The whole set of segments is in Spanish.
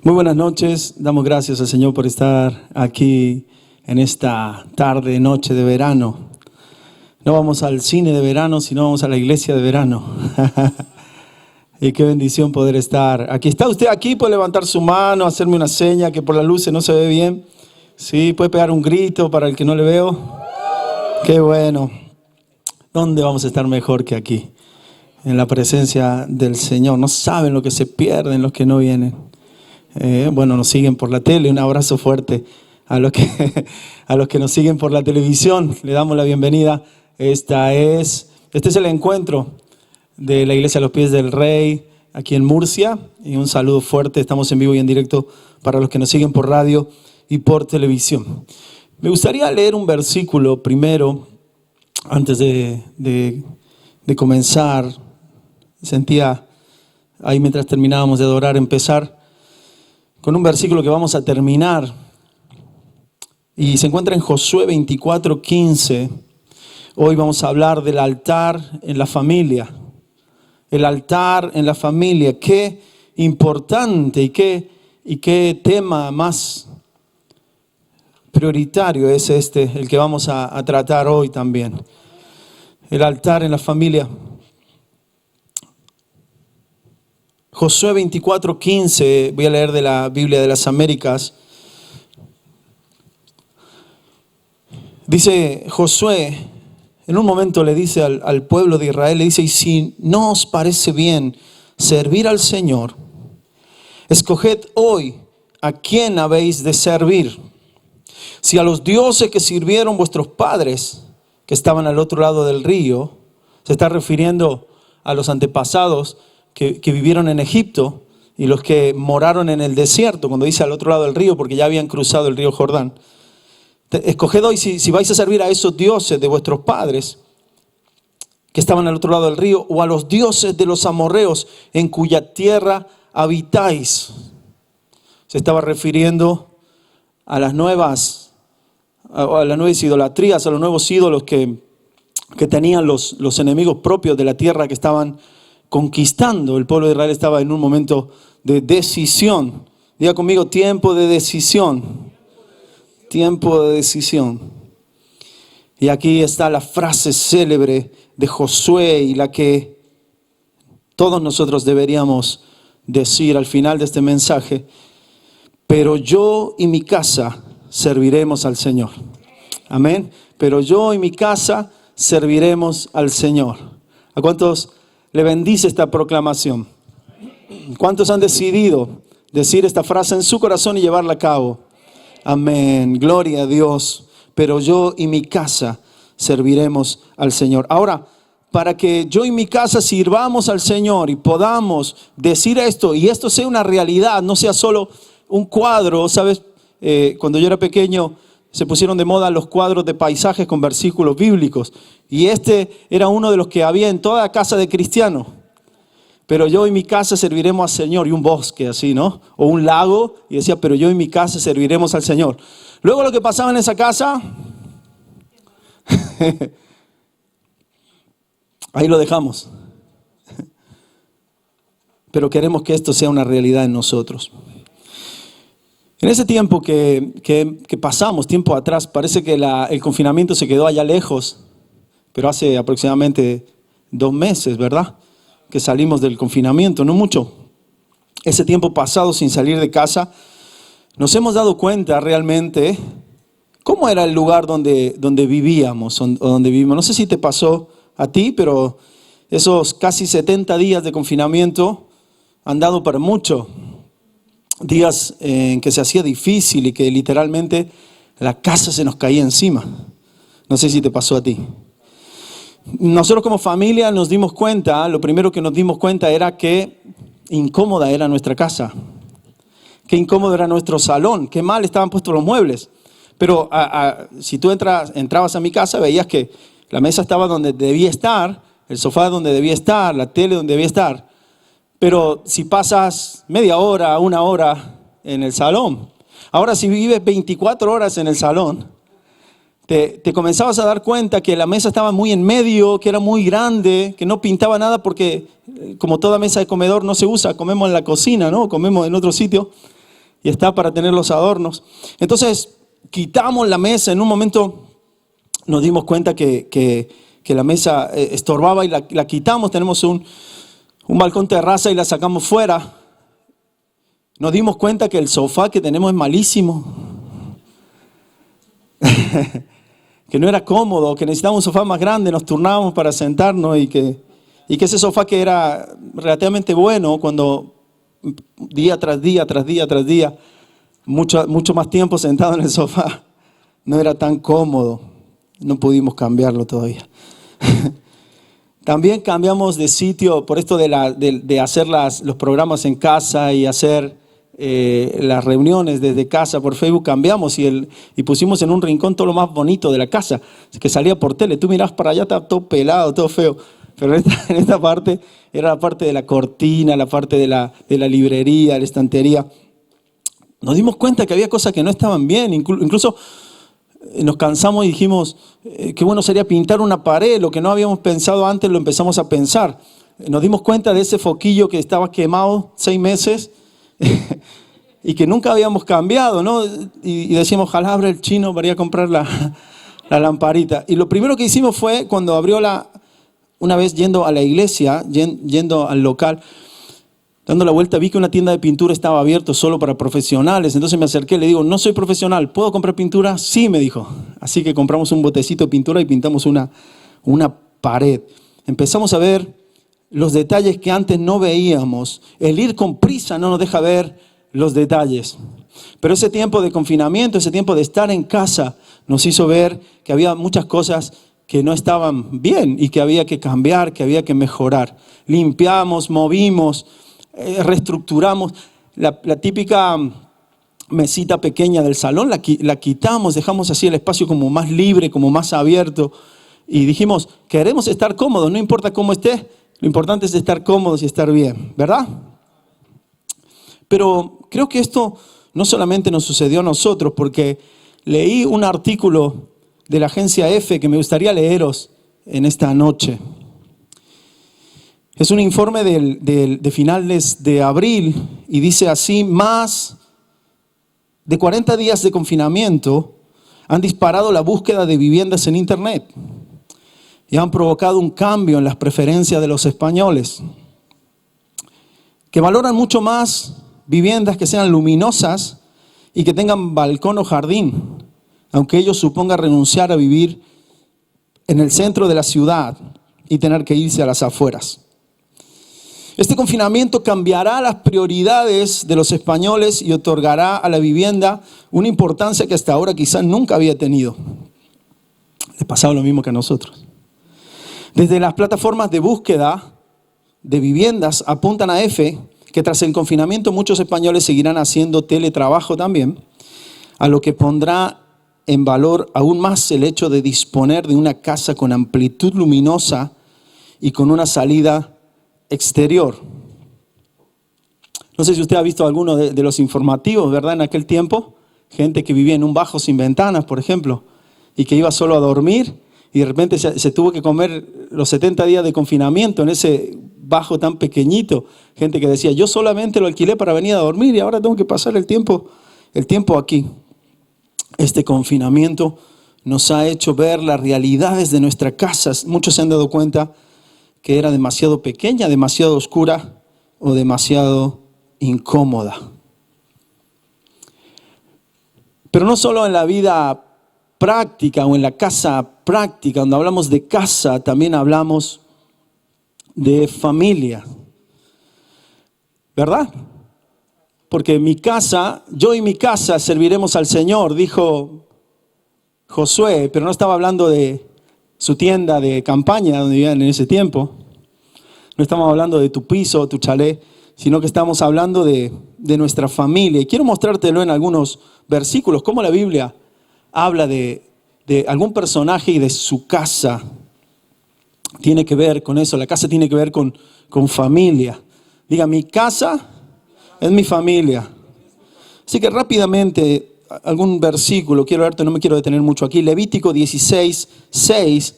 Muy buenas noches, damos gracias al Señor por estar aquí en esta tarde, noche de verano. No vamos al cine de verano, sino vamos a la iglesia de verano. Y qué bendición poder estar aquí. ¿Está usted aquí? Puede levantar su mano, hacerme una seña que por las luces no se ve bien. Sí, puede pegar un grito para el que no le veo. Qué bueno. ¿Dónde vamos a estar mejor que aquí? En la presencia del Señor. No saben lo que se pierden los que no vienen. Bueno, nos siguen por la tele. Un abrazo fuerte a los que nos siguen por la televisión. Le damos la bienvenida. Este es el encuentro de la Iglesia a los Pies del Rey aquí en Murcia. Y un saludo fuerte. Estamos en vivo y en directo para los que nos siguen por radio y por televisión. Me gustaría leer un versículo primero, antes de comenzar. Sentía ahí mientras terminábamos de adorar, empezar con un versículo que vamos a terminar. Y se encuentra en Josué 24:15. Hoy vamos a hablar del altar en la familia. El altar en la familia. Qué importante y qué tema más prioritario es el que vamos a tratar hoy también. El altar en la familia. Josué 24:15, voy a leer de la Biblia de las Américas. Dice Josué, en un momento le dice al pueblo de Israel, le dice: y si no os parece bien servir al Señor, escoged hoy a quién habéis de servir. Si a los dioses que sirvieron vuestros padres, que estaban al otro lado del río, se está refiriendo a los antepasados que vivieron en Egipto y los que moraron en el desierto, cuando dice al otro lado del río, porque ya habían cruzado el río Jordán. Escoged hoy si vais a servir a esos dioses de vuestros padres que estaban al otro lado del río, o a los dioses de los amorreos en cuya tierra habitáis. Se estaba refiriendo a las nuevas idolatrías, a los nuevos ídolos que tenían los enemigos propios de la tierra que estaban conquistando. El pueblo de Israel estaba en un momento de decisión. Diga conmigo: tiempo de decisión. Tiempo de decisión. Y aquí está la frase célebre de Josué y la que todos nosotros deberíamos decir al final de este mensaje: pero yo y mi casa serviremos al Señor. Amén. Pero yo y mi casa serviremos al Señor. ¿A cuántos le bendice esta proclamación? ¿Cuántos han decidido decir esta frase en su corazón y llevarla a cabo? Amén, gloria a Dios. Pero yo y mi casa serviremos al Señor. Ahora, para que yo y mi casa sirvamos al Señor y podamos decir esto, y esto sea una realidad, no sea solo un cuadro. ¿Sabes? Cuando yo era pequeño se pusieron de moda los cuadros de paisajes con versículos bíblicos. Y este era uno de los que había en toda casa de cristiano. Pero yo y mi casa serviremos al Señor. Y un bosque así, ¿no? O un lago. Y decía: pero yo y mi casa serviremos al Señor. Luego lo que pasaba en esa casa, ahí lo dejamos. Pero queremos que esto sea una realidad en nosotros. En ese tiempo que pasamos, tiempo atrás, parece que el confinamiento se quedó allá lejos, pero hace aproximadamente 2 meses, ¿verdad?, que salimos del confinamiento, no mucho. Ese tiempo pasado sin salir de casa, nos hemos dado cuenta realmente cómo era el lugar donde vivíamos, o donde vivimos. No sé si te pasó a ti, pero esos casi 70 días de confinamiento han dado para mucho. Días en que se hacía difícil y que literalmente la casa se nos caía encima. No sé si te pasó a ti. Nosotros como familia nos dimos cuenta, lo primero que nos dimos cuenta era que incómoda era nuestra casa. Qué incómodo era nuestro salón, qué mal estaban puestos los muebles. Pero si tú entrabas a mi casa, veías que la mesa estaba donde debía estar, el sofá donde debía estar, la tele donde debía estar. Pero si pasas media hora, 1 hora en el salón, ahora si vives 24 horas en el salón, te comenzabas a dar cuenta que la mesa estaba muy en medio, que era muy grande, que no pintaba nada porque como toda mesa de comedor no se usa, comemos en la cocina, ¿no? Comemos en otro sitio. y está para tener los adornos. Entonces quitamos la mesa. En un momento nos dimos cuenta que la mesa estorbaba y la quitamos. Tenemos un balcón terraza y la sacamos fuera. Nos dimos cuenta que el sofá que tenemos es malísimo. Que no era cómodo, que necesitábamos un sofá más grande. Nos turnábamos para sentarnos y que ese sofá que era relativamente bueno cuando día tras día, mucho más tiempo sentado en el sofá, no era tan cómodo. No pudimos cambiarlo todavía. También cambiamos de sitio por esto de hacer los programas en casa y hacer las reuniones desde casa por Facebook. Cambiamos y pusimos en un rincón todo lo más bonito de la casa, que salía por tele. Tú mirás para allá, estaba todo pelado, todo feo. Pero en esta parte era la parte de la cortina, la parte de la librería, la estantería. Nos dimos cuenta que había cosas que no estaban bien. Incluso nos cansamos y dijimos, qué bueno sería pintar una pared. Lo que no habíamos pensado antes lo empezamos a pensar. Nos dimos cuenta de ese foquillo que estaba quemado 6 meses y que nunca habíamos cambiado, ¿no? Y decimos, ojalá abra el chino para ir a comprar la lamparita. Y lo primero que hicimos fue, cuando abrió una vez yendo a la iglesia, yendo al local, dando la vuelta, vi que una tienda de pintura estaba abierta solo para profesionales. Entonces me acerqué y le digo, no soy profesional, ¿puedo comprar pintura? Sí, me dijo. Así que compramos un botecito de pintura y pintamos una pared. Empezamos a ver los detalles que antes no veíamos. El ir con prisa no nos deja ver los detalles. Pero ese tiempo de confinamiento, ese tiempo de estar en casa, nos hizo ver que había muchas cosas que no estaban bien y que había que cambiar, que había que mejorar. Limpiamos, movimos, reestructuramos. La típica mesita pequeña del salón la quitamos, dejamos así el espacio como más libre, como más abierto. Y dijimos, queremos estar cómodos, no importa cómo esté, lo importante es estar cómodos y estar bien, ¿verdad? Pero creo que esto no solamente nos sucedió a nosotros, porque leí un artículo de la agencia EFE que me gustaría leeros en esta noche. Es un informe de finales de abril y dice así: más de 40 días de confinamiento han disparado la búsqueda de viviendas en Internet y han provocado un cambio en las preferencias de los españoles, que valoran mucho más viviendas que sean luminosas y que tengan balcón o jardín, aunque ello suponga renunciar a vivir en el centro de la ciudad y tener que irse a las afueras. Este confinamiento cambiará las prioridades de los españoles y otorgará a la vivienda una importancia que hasta ahora quizás nunca había tenido. Le pasaba lo mismo que a nosotros. Desde las plataformas de búsqueda de viviendas apuntan a EFE que tras el confinamiento muchos españoles seguirán haciendo teletrabajo también, a lo que pondrá en valor aún más el hecho de disponer de una casa con amplitud luminosa y con una salida exterior. No sé si usted ha visto alguno de los informativos, ¿verdad? En aquel tiempo, gente que vivía en un bajo sin ventanas, por ejemplo, y que iba solo a dormir y de repente se tuvo que comer los 70 días de confinamiento en ese bajo tan pequeñito. Gente que decía, yo solamente lo alquilé para venir a dormir y ahora tengo que pasar el tiempo aquí. Este confinamiento nos ha hecho ver las realidades de nuestra casa. Muchos se han dado cuenta que era demasiado pequeña, demasiado oscura o demasiado incómoda. Pero no solo en la vida práctica o en la casa práctica, cuando hablamos de casa, también hablamos de familia, ¿verdad? Porque mi casa, yo y mi casa serviremos al Señor, dijo Josué, pero no estaba hablando de su tienda de campaña donde vivían en ese tiempo. No estamos hablando de tu piso, tu chalet, sino que estamos hablando de nuestra familia. Y quiero mostrártelo en algunos versículos, cómo la Biblia habla de algún personaje y de su casa. Tiene que ver con eso, la casa tiene que ver con familia. Diga, mi casa es mi familia. Así que rápidamente, algún versículo, quiero verte, no me quiero detener mucho aquí. Levítico 16:6,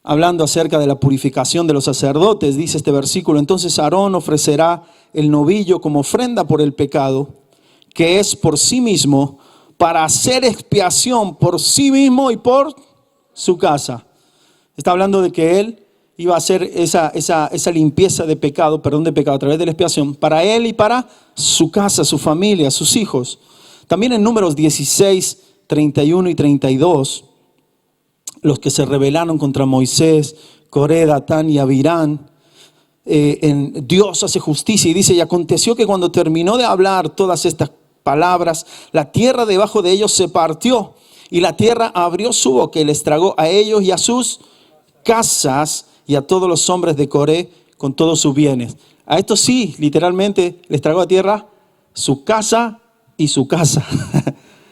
hablando acerca de la purificación de los sacerdotes, dice este versículo: entonces Aarón ofrecerá el novillo como ofrenda por el pecado que es por sí mismo, para hacer expiación por sí mismo y por su casa. Está hablando de que Él iba a hacer esa limpieza de pecado, perdón de pecado, a través de la expiación, para Él y para su casa, su familia, sus hijos. También en Números 16, 31 y 32, los que se rebelaron contra Moisés, Coré, Datán y Abirán, Dios hace justicia y dice: y aconteció que cuando terminó de hablar todas estas palabras, la tierra debajo de ellos se partió, y la tierra abrió su boca y les tragó a ellos y a sus casas y a todos los hombres de Coré con todos sus bienes. A estos sí, literalmente les tragó a tierra su casa y su casa,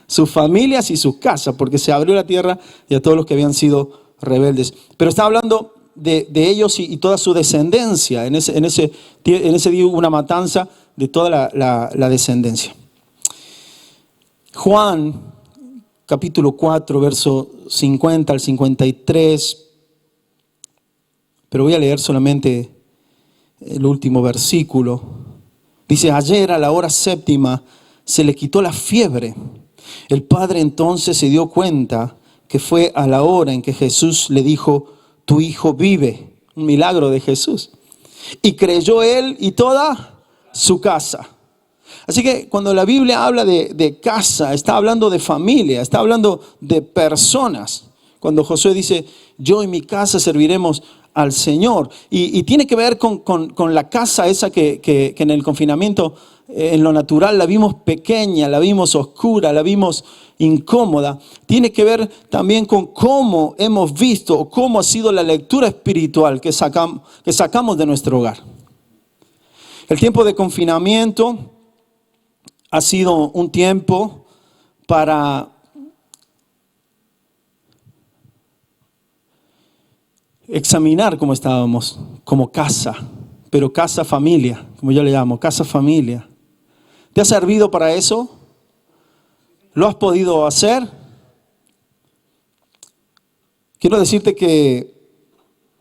sus familias y sus casas, porque se abrió la tierra y a todos los que habían sido rebeldes. Pero está hablando de ellos y toda su descendencia. En ese día hubo una matanza de toda la descendencia. Juan, capítulo 4, verso 50 al 53. Pero voy a leer solamente el último versículo. Dice: ayer a la hora séptima se le quitó la fiebre. El padre entonces se dio cuenta que fue a la hora en que Jesús le dijo: tu hijo vive. Un milagro de Jesús. Y creyó él y toda su casa. Así que cuando la Biblia habla de casa, está hablando de familia, está hablando de personas. Cuando Josué dice: yo y mi casa serviremos al Señor. Y tiene que ver con la casa esa que en el confinamiento, en lo natural, la vimos pequeña, la vimos oscura, la vimos incómoda. Tiene que ver también con cómo hemos visto o cómo ha sido la lectura espiritual que sacamos de nuestro hogar. El tiempo de confinamiento ha sido un tiempo para examinar cómo estábamos como casa, pero casa familia, como yo le llamo, casa familia. ¿Te ha servido para eso? ¿Lo has podido hacer? Quiero decirte que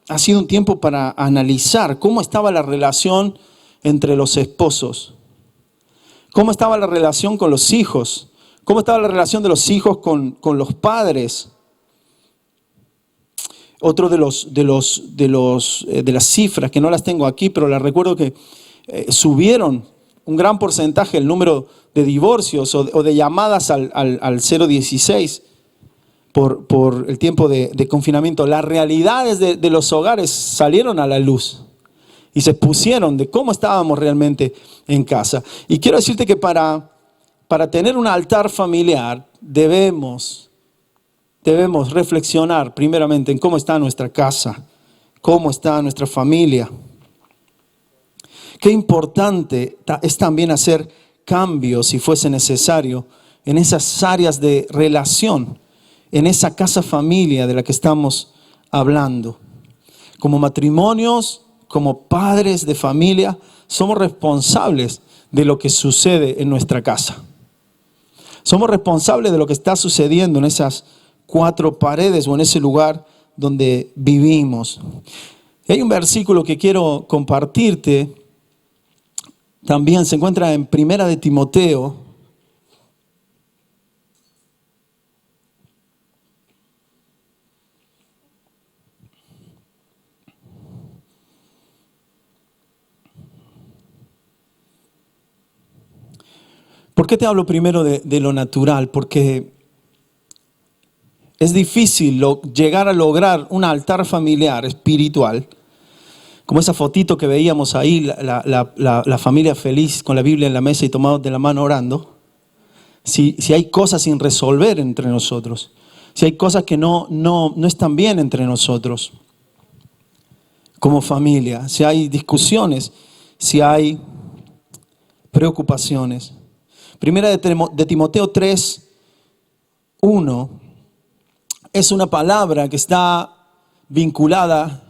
ha sido un tiempo para analizar cómo estaba la relación entre los esposos, cómo estaba la relación con los hijos, cómo estaba la relación de los hijos con los padres. Otro de las cifras, que no las tengo aquí, pero las recuerdo, que subieron un gran porcentaje el número de divorcios o de llamadas al 016 por el tiempo de confinamiento. Las realidades de los hogares salieron a la luz y se pusieron de cómo estábamos realmente en casa. Y quiero decirte que para tener un altar familiar debemos reflexionar primeramente en cómo está nuestra casa, cómo está nuestra familia. Qué importante es también hacer cambios, si fuese necesario, en esas áreas de relación, en esa casa familia de la que estamos hablando. Como matrimonios, como padres de familia, somos responsables de lo que sucede en nuestra casa. Somos responsables de lo que está sucediendo en esas cuatro paredes o en ese lugar donde vivimos. Y hay un versículo que quiero compartirte. También se encuentra en Primera de Timoteo. ¿Por qué te hablo primero de lo natural? Porque es difícil llegar a lograr un altar familiar espiritual, como esa fotito que veíamos ahí, la familia feliz con la Biblia en la mesa y tomados de la mano orando. Si hay cosas sin resolver entre nosotros, si hay cosas que no están bien entre nosotros como familia, si hay discusiones, si hay preocupaciones. Primera de Timoteo 3, 1 es una palabra que está vinculada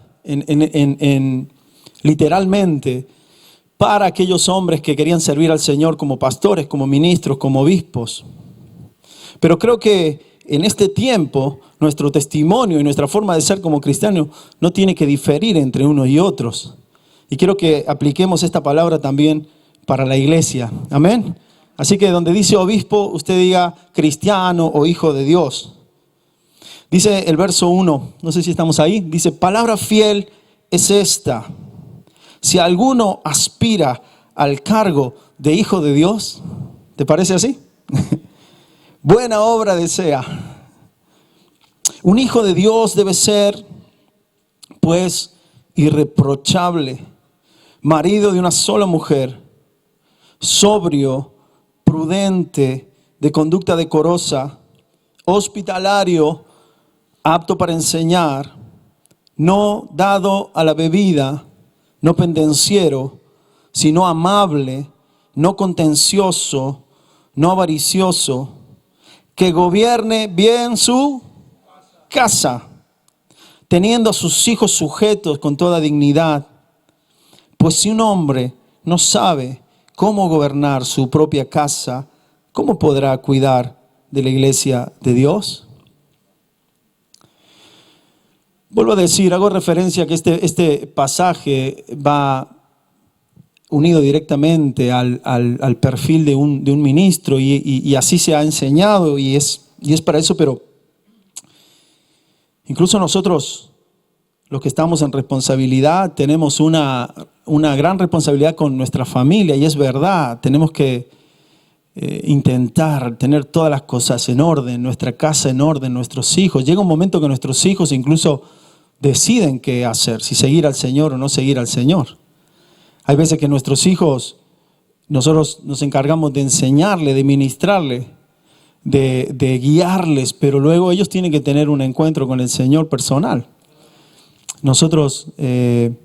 literalmente para aquellos hombres que querían servir al Señor como pastores, como ministros, como obispos. Pero creo que en este tiempo nuestro testimonio y nuestra forma de ser como cristianos no tiene que diferir entre unos y otros. Y quiero que apliquemos esta palabra también para la iglesia. Amén. Así que donde dice obispo, usted diga cristiano o hijo de Dios. Dice el verso 1, no sé si estamos ahí, dice, palabra fiel es esta. Si alguno aspira al cargo de hijo de Dios, ¿te parece así? Buena obra desea. Un hijo de Dios debe ser, pues, irreprochable, marido de una sola mujer, sobrio, prudente, de conducta decorosa, hospitalario, apto para enseñar, no dado a la bebida, no pendenciero, sino amable, no contencioso, no avaricioso, que gobierne bien su casa, teniendo a sus hijos sujetos con toda dignidad. Pues si un hombre no sabe cómo gobernar su propia casa, ¿cómo podrá cuidar de la iglesia de Dios? Vuelvo a decir, hago referencia a que este pasaje va unido directamente al perfil de un ministro y así se ha enseñado y es para eso, pero incluso nosotros, los que estamos en responsabilidad, tenemos una gran responsabilidad con nuestra familia y es verdad, tenemos que intentar tener todas las cosas en orden, nuestra casa en orden, nuestros hijos. Llega un momento que nuestros hijos incluso deciden qué hacer, si seguir al Señor o no seguir al Señor. Hay veces que nuestros hijos, nosotros nos encargamos de enseñarle, de ministrarle, de guiarles, pero luego ellos tienen que tener un encuentro con el Señor personal. Nosotros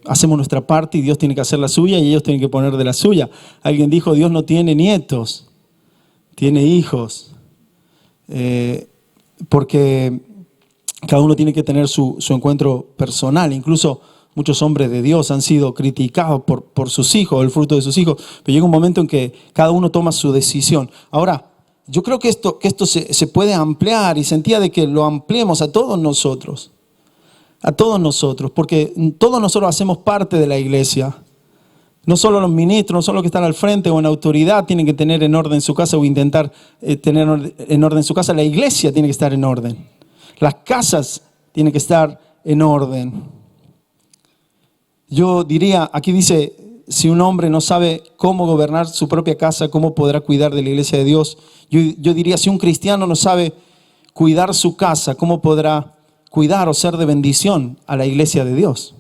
hacemos nuestra parte y Dios tiene que hacer la suya y ellos tienen que poner de la suya. Alguien dijo, Dios no tiene nietos, tiene hijos, porque cada uno tiene que tener su encuentro personal. Incluso muchos hombres de Dios han sido criticados por sus hijos, el fruto de sus hijos, pero llega un momento en que cada uno toma su decisión. Ahora, yo creo que esto se puede ampliar y sentía de que lo ampliemos a todos nosotros, porque todos nosotros hacemos parte de la iglesia. No solo los ministros, no solo los que están al frente o en autoridad tienen que tener en orden su casa o intentar tener en orden su casa. La iglesia tiene que estar en orden. Las casas tienen que estar en orden. Yo diría, aquí dice, si un hombre no sabe cómo gobernar su propia casa, ¿cómo podrá cuidar de la iglesia de Dios? Yo diría, si un cristiano no sabe cuidar su casa, ¿cómo podrá cuidar o ser de bendición a la iglesia de Dios?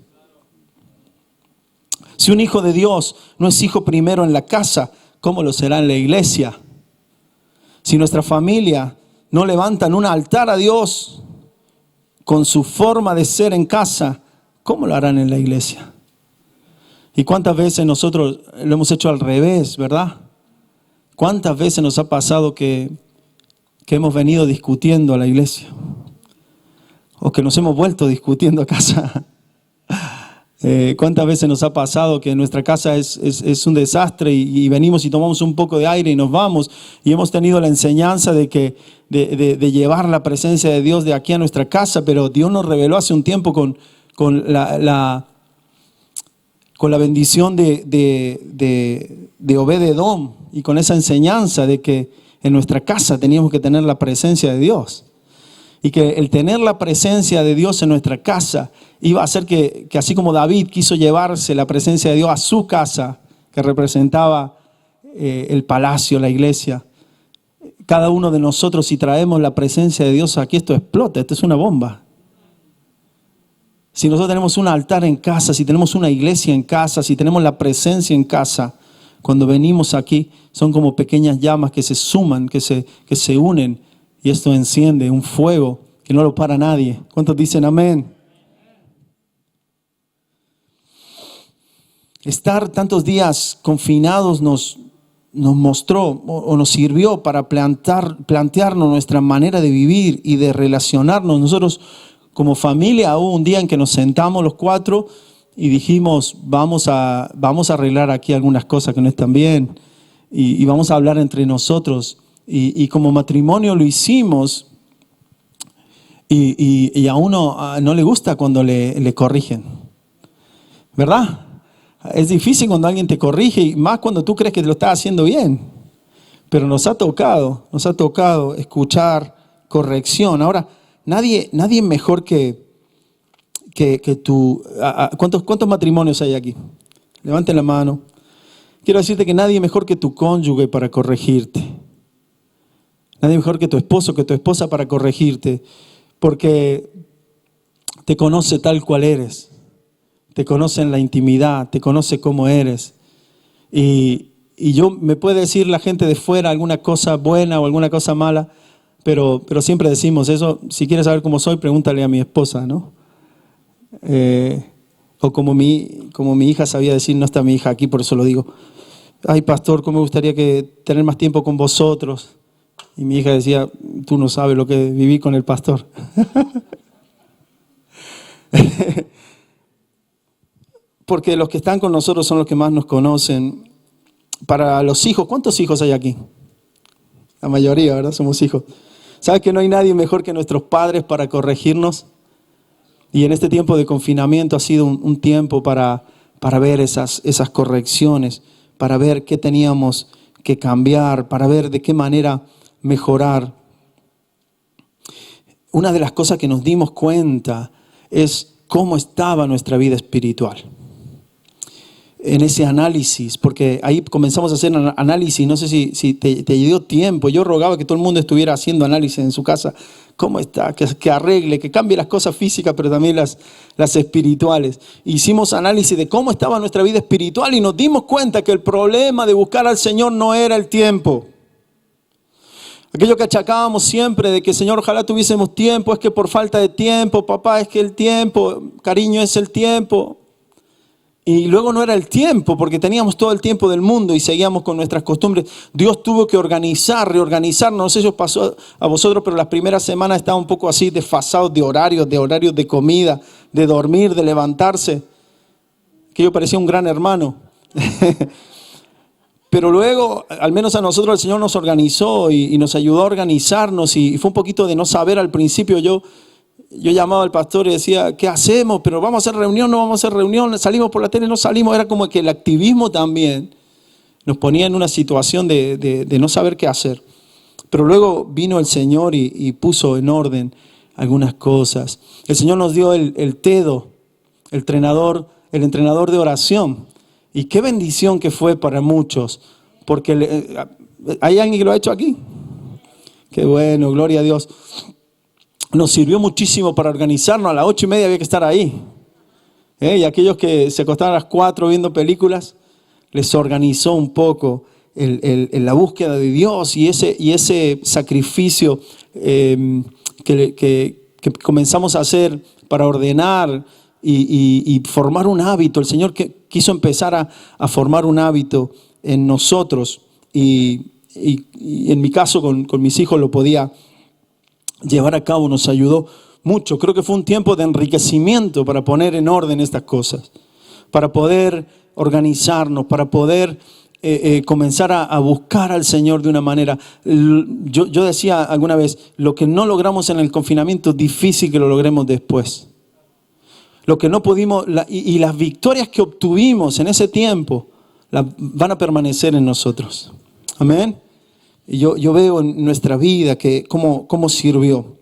Si un hijo de Dios no es hijo primero en la casa, ¿cómo lo será en la iglesia? Si nuestra familia no levantan un altar a Dios con su forma de ser en casa, ¿cómo lo harán en la iglesia? ¿Y cuántas veces nosotros lo hemos hecho al revés, verdad? ¿Cuántas veces nos ha pasado que hemos venido discutiendo a la iglesia? O que nos hemos vuelto discutiendo a casa. ¿Cuántas veces nos ha pasado que nuestra casa es un desastre y venimos y tomamos un poco de aire y nos vamos? Y hemos tenido la enseñanza de llevar la presencia de Dios de aquí a nuestra casa, pero Dios nos reveló hace un tiempo con la bendición de Obed-Edom y con esa enseñanza de que en nuestra casa teníamos que tener la presencia de Dios. Y que el tener la presencia de Dios en nuestra casa iba a hacer que así como David quiso llevarse la presencia de Dios a su casa, que representaba el palacio, la iglesia, cada uno de nosotros, si traemos la presencia de Dios aquí, esto explota, esto es una bomba. Si nosotros tenemos un altar en casa, si tenemos una iglesia en casa, si tenemos la presencia en casa, cuando venimos aquí son como pequeñas llamas que se suman, que se unen. Y esto enciende un fuego que no lo para nadie. ¿Cuántos dicen amén? Estar tantos días confinados nos mostró o nos sirvió para plantearnos nuestra manera de vivir y de relacionarnos. Nosotros como familia hubo un día en que nos sentamos los cuatro y dijimos vamos a arreglar aquí algunas cosas que no están bien y vamos a hablar entre nosotros. Y como matrimonio lo hicimos y a uno no le gusta cuando le corrigen, ¿verdad? Es difícil cuando alguien te corrige y más cuando tú crees que te lo estás haciendo bien. Pero nos ha tocado escuchar corrección. Ahora, nadie mejor que tú. ¿Cuántos matrimonios hay aquí? Levanten la mano. Quiero decirte que nadie mejor que tu cónyuge para corregirte. Nadie mejor que tu esposo, que tu esposa para corregirte. Porque te conoce tal cual eres. Te conoce en la intimidad, te conoce cómo eres. Y yo me puede decir la gente de fuera alguna cosa buena o alguna cosa mala, pero siempre decimos eso. Si quieres saber cómo soy, pregúntale a mi esposa, ¿no? O como mi hija sabía decir, no está mi hija aquí, por eso lo digo. Ay, pastor, cómo me gustaría tener más tiempo con vosotros. Y mi hija decía, tú no sabes lo que viví con el pastor. Porque los que están con nosotros son los que más nos conocen. Para los hijos, ¿cuántos hijos hay aquí? La mayoría, ¿verdad? Somos hijos. ¿Sabes que no hay nadie mejor que nuestros padres para corregirnos? Y en este tiempo de confinamiento ha sido un tiempo para ver esas correcciones, para ver qué teníamos que cambiar, para ver de qué manera mejorar. Una de las cosas que nos dimos cuenta es cómo estaba nuestra vida espiritual. En ese análisis, porque ahí comenzamos a hacer análisis, no sé si te dio tiempo. Yo rogaba que todo el mundo estuviera haciendo análisis en su casa. ¿Cómo está? Que arregle, que cambie las cosas físicas, pero también las espirituales. Hicimos análisis de cómo estaba nuestra vida espiritual y nos dimos cuenta que el problema de buscar al Señor no era el tiempo. Aquello que achacábamos siempre de que, Señor, ojalá tuviésemos tiempo, es que por falta de tiempo, papá, es que el tiempo, cariño, es el tiempo. Y luego no era el tiempo, porque teníamos todo el tiempo del mundo y seguíamos con nuestras costumbres. Dios tuvo que reorganizarnos. No sé si os pasó a vosotros, pero las primeras semanas estaban un poco así desfasados de horarios de comida, de dormir, de levantarse. Que yo parecía un gran hermano. Pero luego, al menos a nosotros el Señor nos organizó y nos ayudó a organizarnos. Y fue un poquito de no saber al principio. Yo llamaba al pastor y decía, ¿qué hacemos? Pero vamos a hacer reunión, no vamos a hacer reunión, salimos por la tele, no salimos. Era como que el activismo también nos ponía en una situación de no saber qué hacer. Pero luego vino el Señor y puso en orden algunas cosas. El Señor nos dio el TEDO, el entrenador de oración. Y qué bendición que fue para muchos. Porque ¿hay alguien que lo ha hecho aquí? Qué bueno, gloria a Dios. Nos sirvió muchísimo para organizarnos. A las 8:30 había que estar ahí. Y aquellos que se acostaban a las 4 viendo películas, les organizó un poco la búsqueda de Dios y ese sacrificio que comenzamos a hacer para ordenar y formar un hábito. El Señor quiso empezar a formar un hábito en nosotros y en mi caso con mis hijos lo podía llevar a cabo, nos ayudó mucho. Creo que fue un tiempo de enriquecimiento para poner en orden estas cosas, para poder organizarnos, para poder comenzar a buscar al Señor de una manera. Yo decía alguna vez, lo que no logramos en el confinamiento es difícil que lo logremos después. Lo que no pudimos, y las victorias que obtuvimos en ese tiempo van a permanecer en nosotros. Amén. Y yo veo en nuestra vida que cómo sirvió.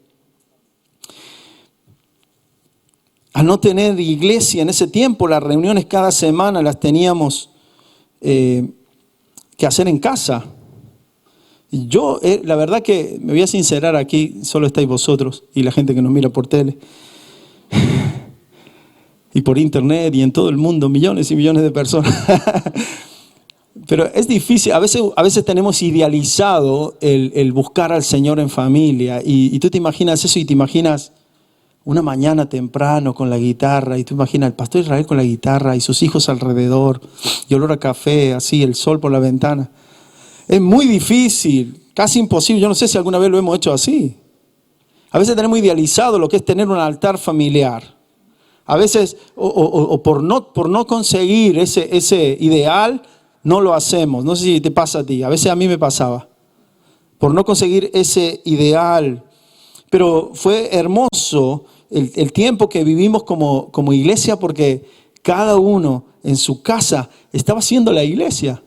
Al no tener iglesia en ese tiempo, las reuniones cada semana las teníamos que hacer en casa. Y yo, la verdad que me voy a sincerar aquí, solo estáis vosotros y la gente que nos mira por tele y por internet y en todo el mundo, millones y millones de personas. Pero es difícil, a veces tenemos idealizado el buscar al Señor en familia y tú te imaginas eso y te imaginas una mañana temprano con la guitarra y tú imaginas al pastor Israel con la guitarra y sus hijos alrededor y olor a café, así, el sol por la ventana. Es muy difícil, casi imposible. Yo no sé si alguna vez lo hemos hecho así. A veces tenemos idealizado lo que es tener un altar familiar. A veces, o por no conseguir ese ideal, no lo hacemos. No sé si te pasa a ti. A veces a mí me pasaba. Por no conseguir ese ideal. Pero fue hermoso el tiempo que vivimos como iglesia porque cada uno en su casa estaba haciendo la iglesia.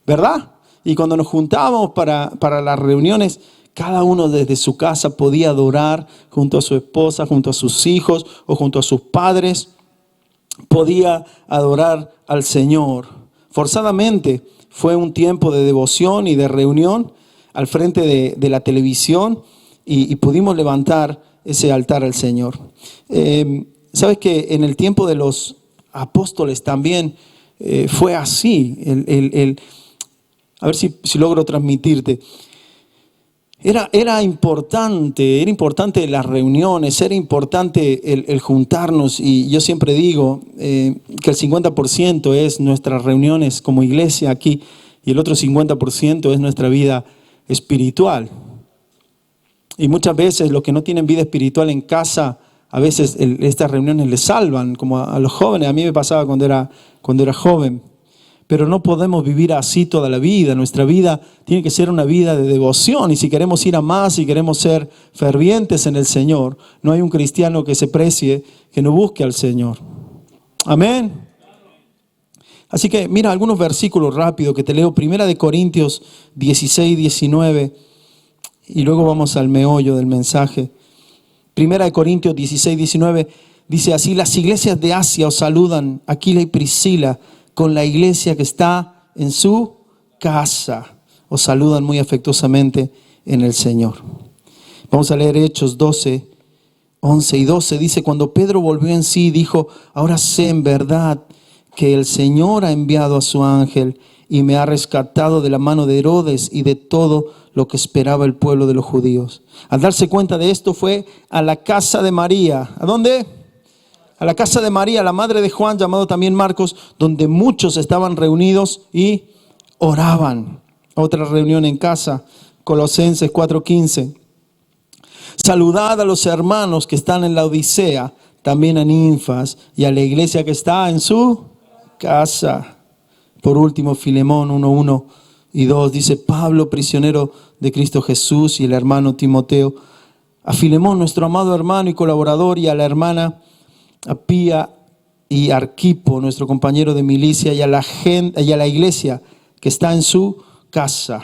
¿Verdad? Y cuando nos juntábamos para las reuniones, cada uno desde su casa podía adorar junto a su esposa, junto a sus hijos o junto a sus padres. Podía adorar al Señor. Forzadamente fue un tiempo de devoción y de reunión al frente de la televisión y pudimos levantar ese altar al Señor. Sabes que en el tiempo de los apóstoles también fue así. A ver si logro transmitirte. Era importante las reuniones, era importante el juntarnos, y yo siempre digo que el 50% es nuestras reuniones como iglesia aquí y el otro 50% es nuestra vida espiritual. Y muchas veces los que no tienen vida espiritual en casa, a veces estas reuniones les salvan, como a los jóvenes. A mí me pasaba cuando era joven. Pero no podemos vivir así toda la vida. Nuestra vida tiene que ser una vida de devoción. Y si queremos ir a más, si queremos ser fervientes en el Señor, no hay un cristiano que se precie que no busque al Señor. Amén. Así que mira algunos versículos rápidos que te leo. 1 Corintios 16, 19. Y luego vamos al meollo del mensaje. 1 Corintios 16, 19. Dice así: las iglesias de Asia os saludan, Aquila y Priscila, con la iglesia que está en su casa. Os saludan muy afectuosamente en el Señor. Vamos a leer Hechos 12, 11 y 12. Dice: cuando Pedro volvió en sí, dijo: ahora sé en verdad que el Señor ha enviado a su ángel y me ha rescatado de la mano de Herodes y de todo lo que esperaba el pueblo de los judíos. Al darse cuenta de esto, fue a la casa de María. ¿A dónde? A la casa de María, la madre de Juan, llamado también Marcos, donde muchos estaban reunidos y oraban. Otra reunión en casa, Colosenses 4:15. Saludad a los hermanos que están en la Odisea, también a Ninfas y a la iglesia que está en su casa. Por último, Filemón 1:1 y 2 dice: Pablo, prisionero de Cristo Jesús, y el hermano Timoteo, a Filemón, nuestro amado hermano y colaborador, y a la hermana Apía y Arquipo, nuestro compañero de milicia, y a la iglesia que está en su casa.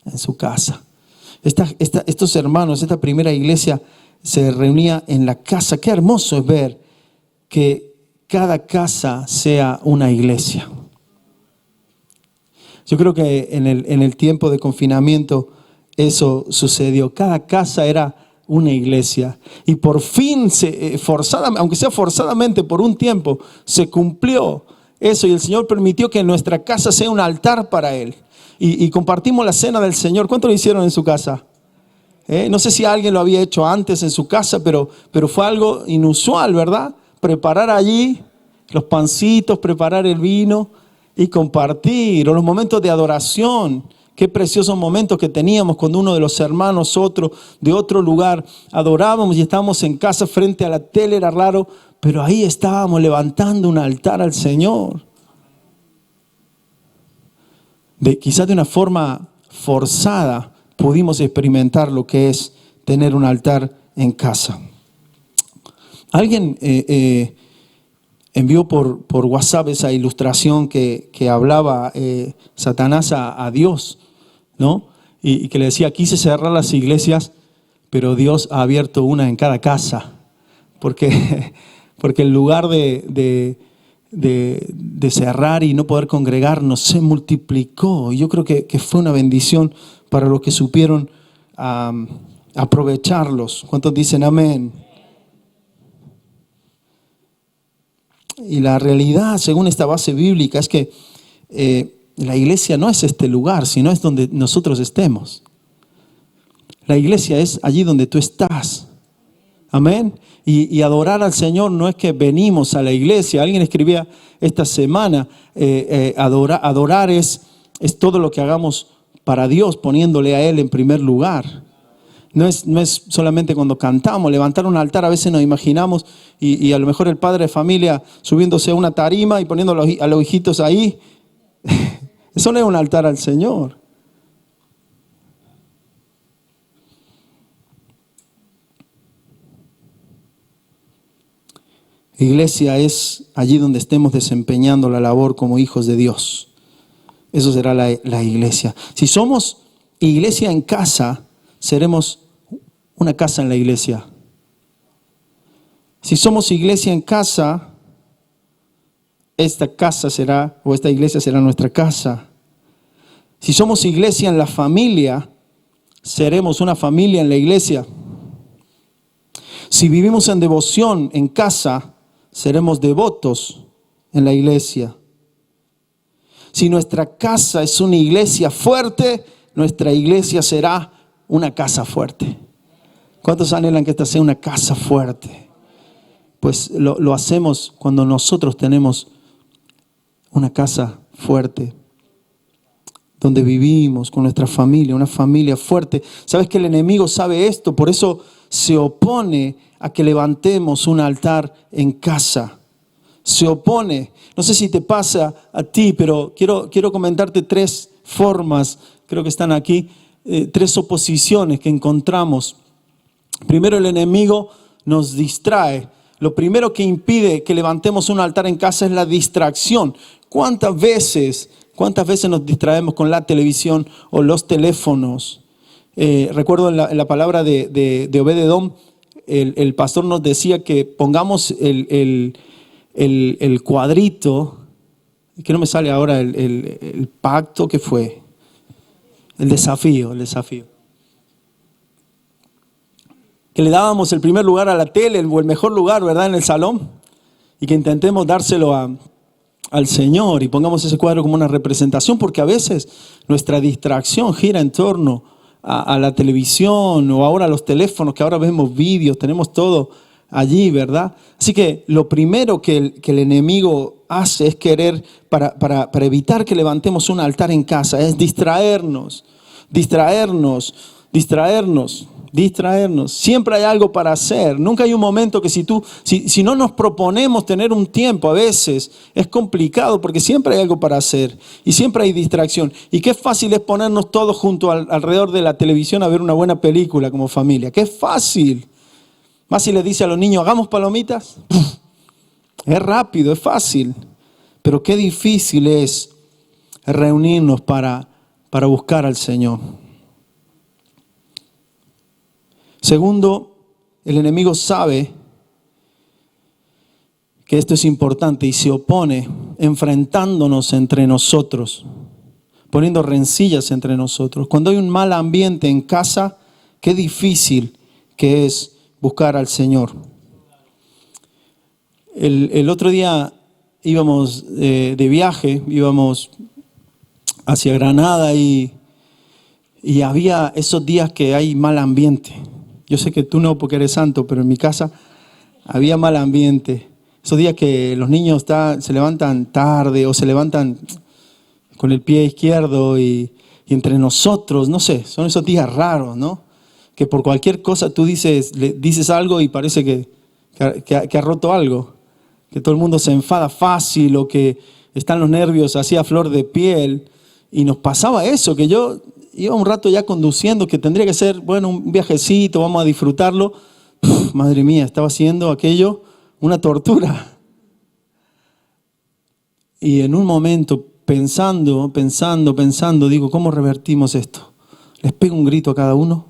En su casa. Estos hermanos, esta primera iglesia se reunía en la casa. Qué hermoso es ver que cada casa sea una iglesia. Yo creo que en el tiempo de confinamiento eso sucedió. Cada casa era una iglesia. Y por fin, aunque sea forzadamente por un tiempo, se cumplió eso. Y el Señor permitió que nuestra casa sea un altar para Él. Y compartimos la cena del Señor. ¿Cuánto lo hicieron en su casa? No sé si alguien lo había hecho antes en su casa, pero fue algo inusual, ¿verdad? Preparar allí los pancitos, preparar el vino y compartir. O los momentos de adoración. Qué preciosos momentos que teníamos cuando uno de los hermanos, otro de otro lugar, adorábamos y estábamos en casa frente a la tele. Era raro, pero ahí estábamos levantando un altar al Señor. Quizás de una forma forzada pudimos experimentar lo que es tener un altar en casa. Alguien envió por WhatsApp esa ilustración que hablaba Satanás a Dios, ¿no? Y que le decía: quise cerrar las iglesias, pero Dios ha abierto una en cada casa. Porque en lugar de cerrar y no poder congregarnos, se multiplicó. Y yo creo que fue una bendición para los que supieron aprovecharlos. ¿Cuántos dicen amén? Y la realidad, según esta base bíblica, es que la iglesia no es este lugar, sino es donde nosotros estemos. La iglesia es allí donde tú estás. Amén. Y adorar al Señor no es que venimos a la iglesia. Alguien escribía esta semana, adorar es todo lo que hagamos para Dios, poniéndole a Él en primer lugar. No es solamente cuando cantamos, levantar un altar. A veces nos imaginamos y a lo mejor el padre de familia subiéndose a una tarima y poniendo a los hijitos ahí. Eso no es un altar al Señor. Iglesia es allí donde estemos desempeñando la labor como hijos de Dios. eso será la iglesia. Si somos iglesia en casa, seremos una casa en la iglesia. Si somos iglesia en casa, esta casa será, o esta iglesia será nuestra casa. Si somos iglesia en la familia, seremos una familia en la iglesia. Si vivimos en devoción en casa, seremos devotos en la iglesia. Si nuestra casa es una iglesia fuerte, nuestra iglesia será una casa fuerte. ¿Cuántos anhelan que esta sea una casa fuerte? Pues lo hacemos cuando nosotros tenemos una casa fuerte, donde vivimos con nuestra familia, una familia fuerte. ¿Sabes que el enemigo sabe esto? Por eso se opone a que levantemos un altar en casa. Se opone. No sé si te pasa a ti, pero quiero comentarte 3 formas, creo que están aquí, 3 oposiciones que encontramos. Primero, el enemigo nos distrae. Lo primero que impide que levantemos un altar en casa es la distracción. ¿Cuántas veces nos distraemos con la televisión o los teléfonos? Recuerdo en la palabra de Obed-Edom, el pastor nos decía que pongamos el cuadrito, que no me sale ahora el pacto que fue, el desafío. Que le dábamos el primer lugar a la tele o el mejor lugar, ¿verdad?, en el salón, y que intentemos dárselo al Señor y pongamos ese cuadro como una representación, porque a veces nuestra distracción gira en torno a la televisión o ahora a los teléfonos, que ahora vemos vídeos, tenemos todo allí, ¿verdad? Así que lo primero que el enemigo hace es querer, para evitar que levantemos un altar en casa, es distraernos. Siempre hay algo para hacer. Nunca hay un momento que si no nos proponemos tener un tiempo, a veces es complicado porque siempre hay algo para hacer y siempre hay distracción. Y qué fácil es ponernos todos junto alrededor de la televisión a ver una buena película como familia. Qué fácil. Más si le dice a los niños, hagamos palomitas. Es rápido, es fácil. Pero qué difícil es reunirnos para buscar al Señor. Segundo, el enemigo sabe que esto es importante y se opone enfrentándonos entre nosotros, poniendo rencillas entre nosotros. Cuando hay un mal ambiente en casa, qué difícil que es buscar al Señor. El otro día íbamos de viaje, íbamos hacia Granada y había esos días que hay mal ambiente. Yo sé que tú no porque eres santo, pero en mi casa había mal ambiente. Esos días que los niños se levantan tarde o se levantan con el pie izquierdo y entre nosotros, no sé, son esos días raros, ¿no? Que por cualquier cosa tú le dices algo y parece que ha roto algo. Que todo el mundo se enfada fácil o que están los nervios así a flor de piel. Y nos pasaba eso, que yo iba un rato ya conduciendo, que tendría que ser, bueno, un viajecito, vamos a disfrutarlo. Madre mía, estaba haciendo aquello una tortura. Y en un momento, pensando, digo, ¿cómo revertimos esto? ¿Les pego un grito a cada uno?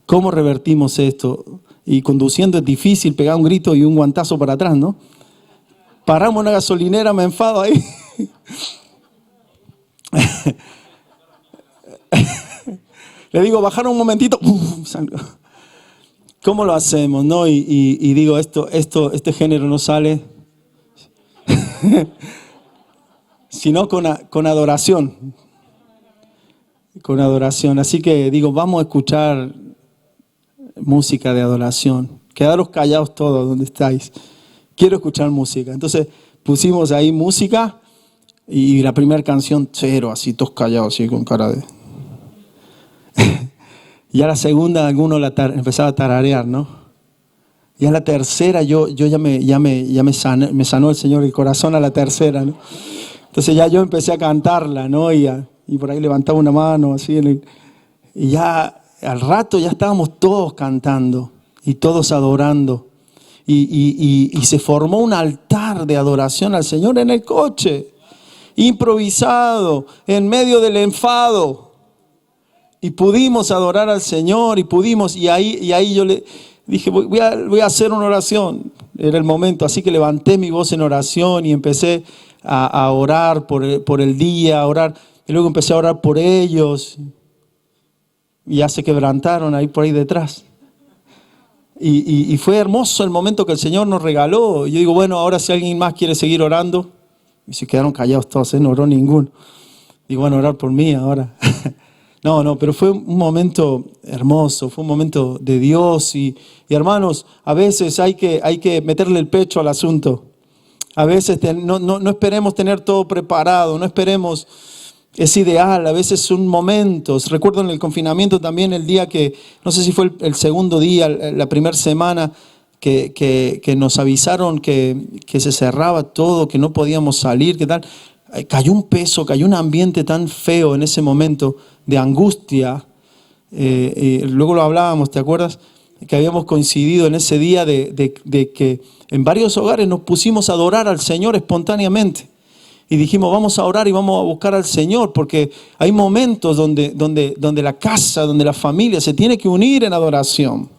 ¿Cómo revertimos esto? Y conduciendo es difícil pegar un grito y un guantazo para atrás, ¿no? Paramos una gasolinera, me enfado ahí. Le digo, bajar un momentito. ¿Cómo lo hacemos, no? Y digo, este género no sale sino con adoración. Con adoración. Así que digo, vamos a escuchar música de adoración. Quedaros callados todos donde estáis. Quiero escuchar música. Entonces pusimos ahí música y la primera canción, cero, así todos callados, así con cara de... Ya la segunda, alguno empezaba a tararear, ¿no? Ya la tercera, yo me sanó el Señor el corazón a la tercera, ¿no? Entonces ya yo empecé a cantarla, ¿no? Y por ahí levantaba una mano, así. Y ya al rato ya estábamos todos cantando y todos adorando. Y se formó un altar de adoración al Señor en el coche. improvisado, en medio del enfado. Y pudimos adorar al Señor y ahí yo le dije, voy a hacer una oración. Era el momento, así que levanté mi voz en oración y empecé a orar por el día, a orar. Y luego empecé a orar por ellos. Y ya se quebrantaron ahí por ahí detrás. Y fue hermoso el momento que el Señor nos regaló. Y yo digo, bueno, ahora si alguien más quiere seguir orando. Y se quedaron callados todos, no oró ninguno. Digo, bueno, orar por mí ahora. No, pero fue un momento hermoso, fue un momento de Dios. Y hermanos, a veces hay que meterle el pecho al asunto. A veces no esperemos tener todo preparado, no esperemos, es ideal, a veces son momentos. Recuerdo en el confinamiento también el día que, no sé si fue el segundo día, la primera semana, que nos avisaron que se cerraba todo, que no podíamos salir, que tal. Cayó un peso, cayó un ambiente tan feo en ese momento de angustia. Luego lo hablábamos, ¿te acuerdas? Que habíamos coincidido en ese día de que en varios hogares nos pusimos a adorar al Señor espontáneamente. Y dijimos, vamos a orar y vamos a buscar al Señor, porque hay momentos donde la casa, donde la familia se tiene que unir en adoración.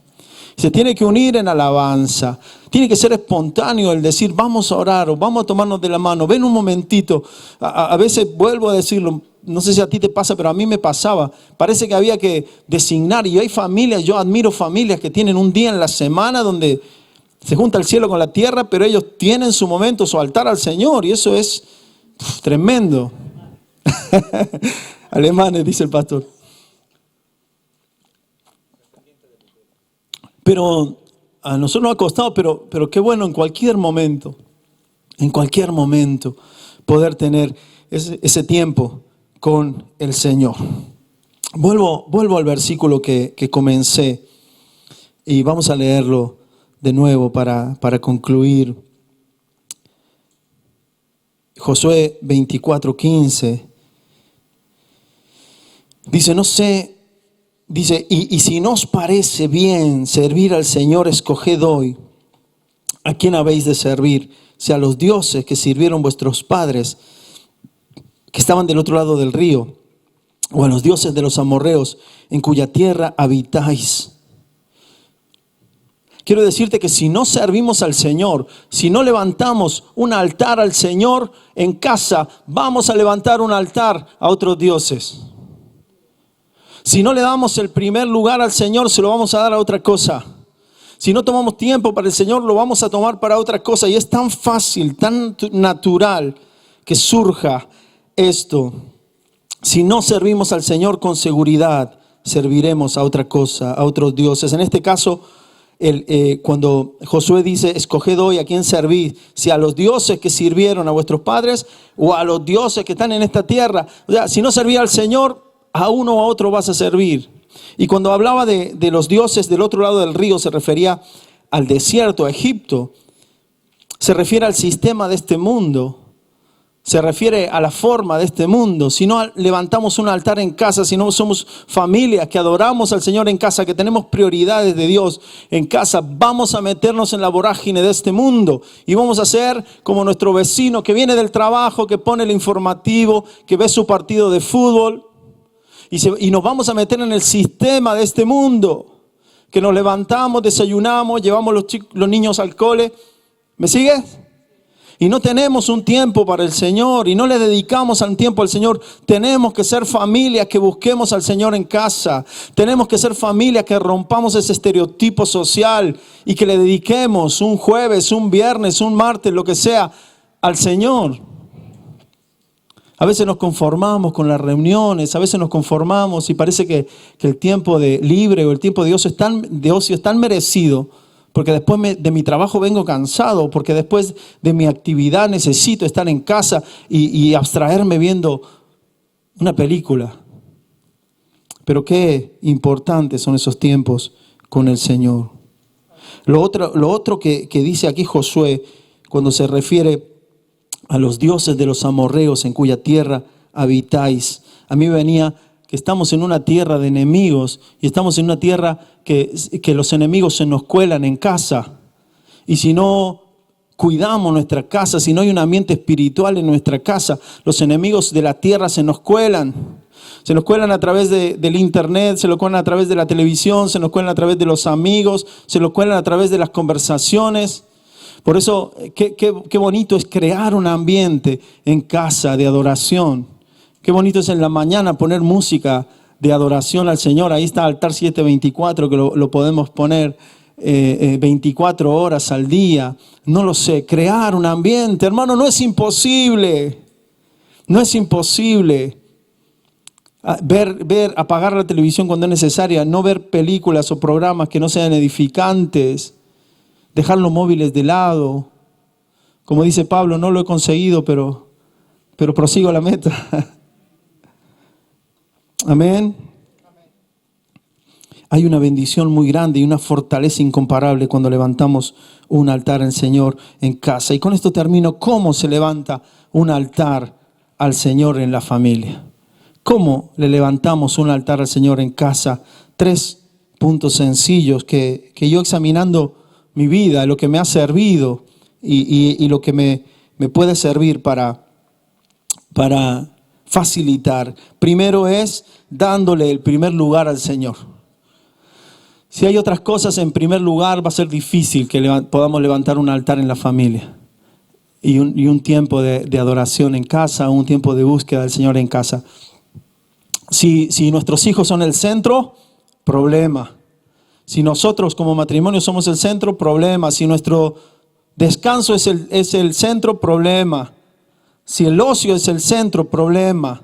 Se tiene que unir en alabanza. Tiene que ser espontáneo el decir, vamos a orar o vamos a tomarnos de la mano. Ven un momentito. A veces vuelvo a decirlo, no sé si a ti te pasa, pero a mí me pasaba. Parece que había que designar. Y hay familias, yo admiro familias que tienen un día en la semana donde se junta el cielo con la tierra, pero ellos tienen su momento, su altar al Señor. Y eso es tremendo. Alemanes, dice el pastor. Pero a nosotros nos ha costado, pero qué bueno en cualquier momento poder tener ese tiempo con el Señor. Vuelvo al versículo que comencé y vamos a leerlo de nuevo para concluir. Josué 24:15 dice, no sé. Dice, y si no os parece bien servir al Señor, escoged hoy a quién habéis de servir, si a los dioses que sirvieron vuestros padres, que estaban del otro lado del río, o a los dioses de los amorreos, en cuya tierra habitáis. Quiero decirte que si no servimos al Señor, si no levantamos un altar al Señor en casa, vamos a levantar un altar a otros dioses. Si no le damos el primer lugar al Señor, se lo vamos a dar a otra cosa. Si no tomamos tiempo para el Señor, lo vamos a tomar para otra cosa. Y es tan fácil, tan natural que surja esto. Si no servimos al Señor con seguridad, serviremos a otra cosa, a otros dioses. En este caso, cuando Josué dice, escoged hoy a quién servís, si a los dioses que sirvieron a vuestros padres o a los dioses que están en esta tierra. O sea, si no servía al Señor, a uno o a otro vas a servir. Y cuando hablaba de los dioses del otro lado del río, se refería al desierto, a Egipto. Se refiere al sistema de este mundo. Se refiere a la forma de este mundo. Si no levantamos un altar en casa, si no somos familias que adoramos al Señor en casa, que tenemos prioridades de Dios en casa, vamos a meternos en la vorágine de este mundo. Y vamos a ser como nuestro vecino que viene del trabajo, que pone el informativo, que ve su partido de fútbol. Y nos vamos a meter en el sistema de este mundo, que nos levantamos, desayunamos, llevamos los niños al cole. ¿Me sigues? Y no tenemos un tiempo para el Señor y no le dedicamos un tiempo al Señor. Tenemos que ser familia que busquemos al Señor en casa. Tenemos que ser familia que rompamos ese estereotipo social y que le dediquemos un jueves, un viernes, un martes, lo que sea, al Señor. A veces nos conformamos con las reuniones, a veces nos conformamos y parece que el tiempo de libre o el tiempo de ocio es tan merecido, porque después de mi trabajo vengo cansado, porque después de mi actividad necesito estar en casa y abstraerme viendo una película. Pero qué importantes son esos tiempos con el Señor. Lo otro que dice aquí Josué, cuando se refiere a los dioses de los amorreos en cuya tierra habitáis. A mí venía que estamos en una tierra de enemigos y estamos en una tierra que los enemigos se nos cuelan en casa. Y si no cuidamos nuestra casa, si no hay un ambiente espiritual en nuestra casa, los enemigos de la tierra se nos cuelan. Se nos cuelan a través del internet, se nos cuelan a través de la televisión, se nos cuelan a través de los amigos, se nos cuelan a través de las conversaciones. Por eso, qué bonito es crear un ambiente en casa de adoración. Qué bonito es en la mañana poner música de adoración al Señor. Ahí está Altar 724, que lo podemos poner 24 horas al día. No lo sé, crear un ambiente, hermano, no es imposible. No es imposible. Apagar la televisión cuando es necesaria, no ver películas o programas que no sean edificantes, dejar los móviles de lado. Como dice Pablo, no lo he conseguido, pero prosigo la meta. Amén. Hay una bendición muy grande y una fortaleza incomparable cuando levantamos un altar al Señor en casa. Y con esto termino. ¿Cómo se levanta un altar al Señor en la familia? ¿Cómo le levantamos un altar al Señor en casa? 3 puntos sencillos que yo, examinando mi vida, lo que me ha servido y lo que me puede servir para facilitar. Primero es dándole el primer lugar al Señor. Si hay otras cosas en primer lugar, va a ser difícil que podamos levantar un altar en la familia. Y un tiempo de adoración en casa, un tiempo de búsqueda del Señor en casa. Si nuestros hijos son el centro, problema. Si nosotros como matrimonio somos el centro, problema. Si nuestro descanso es el centro, problema. Si el ocio es el centro, problema.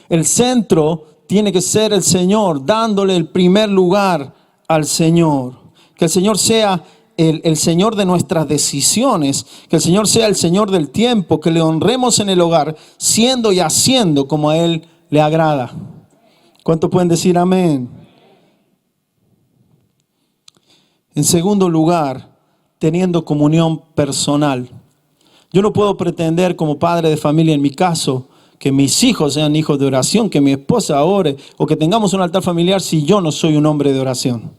El centro tiene que ser el Señor, dándole el primer lugar al Señor. Que el Señor sea el Señor de nuestras decisiones, que el Señor sea el Señor del tiempo, que le honremos en el hogar, siendo y haciendo como a Él le agrada. ¿Cuántos pueden decir amén? En segundo lugar, teniendo comunión personal. Yo no puedo pretender como padre de familia, en mi caso, que mis hijos sean hijos de oración, que mi esposa ore o que tengamos un altar familiar si yo no soy un hombre de oración.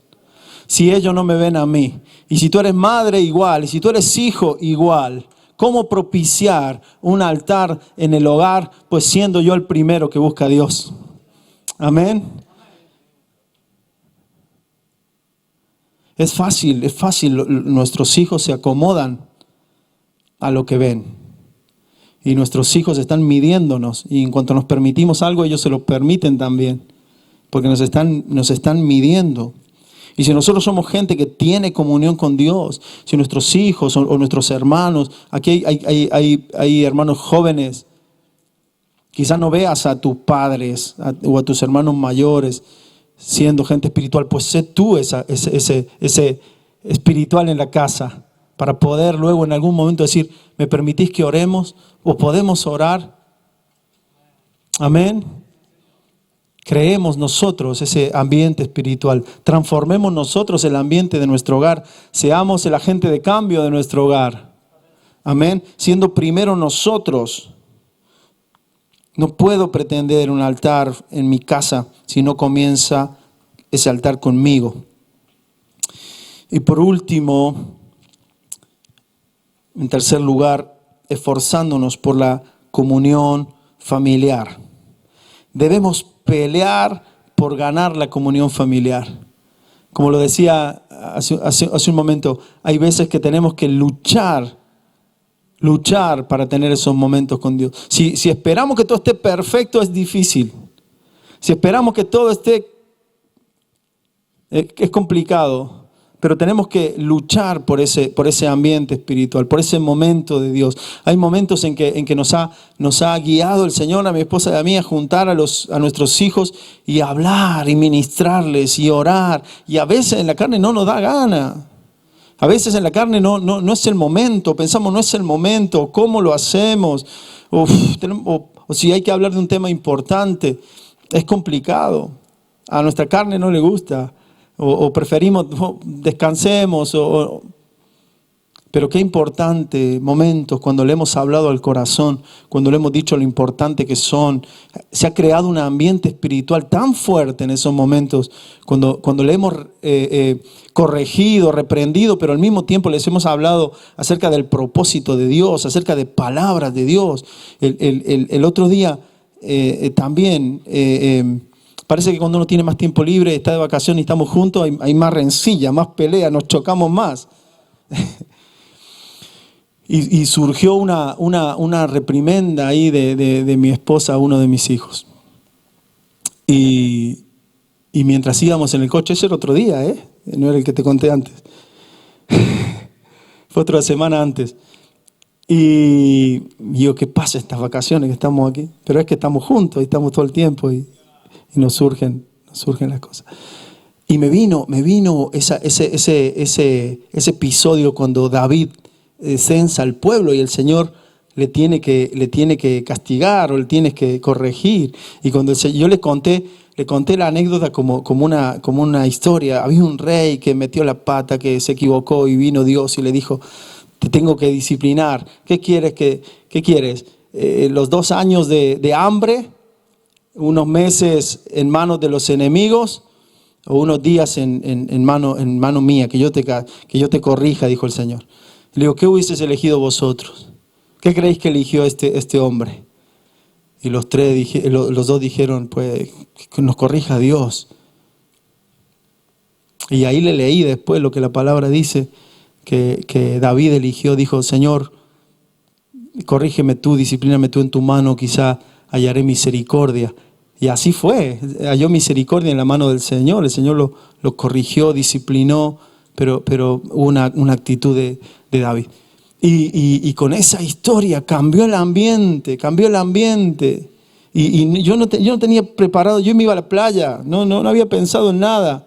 Si ellos no me ven a mí. Y si tú eres madre, igual. Y si tú eres hijo, igual. ¿Cómo propiciar un altar en el hogar? Pues siendo yo el primero que busca a Dios. Amén. Es fácil. Nuestros hijos se acomodan a lo que ven. Y nuestros hijos están midiéndonos. Y en cuanto nos permitimos algo, ellos se lo permiten también. Porque nos están midiendo. Y si nosotros somos gente que tiene comunión con Dios, si nuestros hijos o nuestros hermanos, aquí hay hermanos jóvenes, quizás no veas a tus padres o a tus hermanos mayores siendo gente espiritual, pues sé tú ese espiritual en la casa, para poder luego en algún momento decir, ¿me permitís que oremos? ¿O podemos orar? Amén. Creemos nosotros ese ambiente espiritual. Transformemos nosotros el ambiente de nuestro hogar. Seamos el agente de cambio de nuestro hogar. Amén. Siendo primero nosotros. No puedo pretender un altar en mi casa si no comienza ese altar conmigo. Y por último, en tercer lugar, esforzándonos por la comunión familiar. Debemos pelear por ganar la comunión familiar. Como lo decía hace un momento, hay veces que tenemos que luchar para tener esos momentos con Dios. Si esperamos que todo esté perfecto, es difícil. Si esperamos que todo esté, es complicado. Pero tenemos que luchar por ese ambiente espiritual, por ese momento de Dios. Hay momentos en que nos ha guiado el Señor, a mi esposa y a mí, a juntar a nuestros hijos y hablar y ministrarles y orar. Y a veces en la carne no nos da gana. A veces en la carne no es el momento. Pensamos, no es el momento. ¿Cómo lo hacemos? O si hay que hablar de un tema importante, es complicado. A nuestra carne no le gusta. O preferimos descansemos. Pero qué importante momentos cuando le hemos hablado al corazón, cuando le hemos dicho lo importante que son. Se ha creado un ambiente espiritual tan fuerte en esos momentos, cuando le hemos corregido, reprendido, pero al mismo tiempo les hemos hablado acerca del propósito de Dios, acerca de palabras de Dios. El otro día también... parece que cuando uno tiene más tiempo libre, está de vacaciones y estamos juntos, hay más rencilla, más pelea, nos chocamos más. Y surgió una reprimenda ahí de mi esposa a uno de mis hijos. Y mientras íbamos en el coche, ese era otro día, no era el que te conté antes. Fue otra semana antes. Y yo, ¿qué pasa estas vacaciones que estamos aquí? Pero es que estamos juntos y estamos todo el tiempo y nos surgen las cosas. Y me vino ese episodio cuando David censa al pueblo y el Señor le tiene que castigar o le tiene que corregir. Y cuando yo le conté la anécdota como una historia. Había un rey que metió la pata, que se equivocó y vino Dios y le dijo: te tengo que disciplinar. ¿Qué quieres? ¿Qué quieres? ¿Los 2 años de hambre? ¿Unos meses en manos de los enemigos? ¿O unos días en mano mía, que yo te corrija? Dijo el Señor. Le digo: ¿qué hubieses elegido vosotros? ¿Qué creéis que eligió este hombre? Y los dos dijeron: pues que nos corrija Dios. Y ahí le leí después lo que la palabra dice, que David eligió. Dijo: Señor, corrígeme tú, disciplíname tú en tu mano, quizá hallaré misericordia. Y así fue, halló misericordia en la mano del Señor. El Señor lo corrigió, disciplinó, pero hubo una actitud de David. Y con esa historia cambió el ambiente. Y yo no tenía preparado, yo me iba a la playa, no había pensado en nada.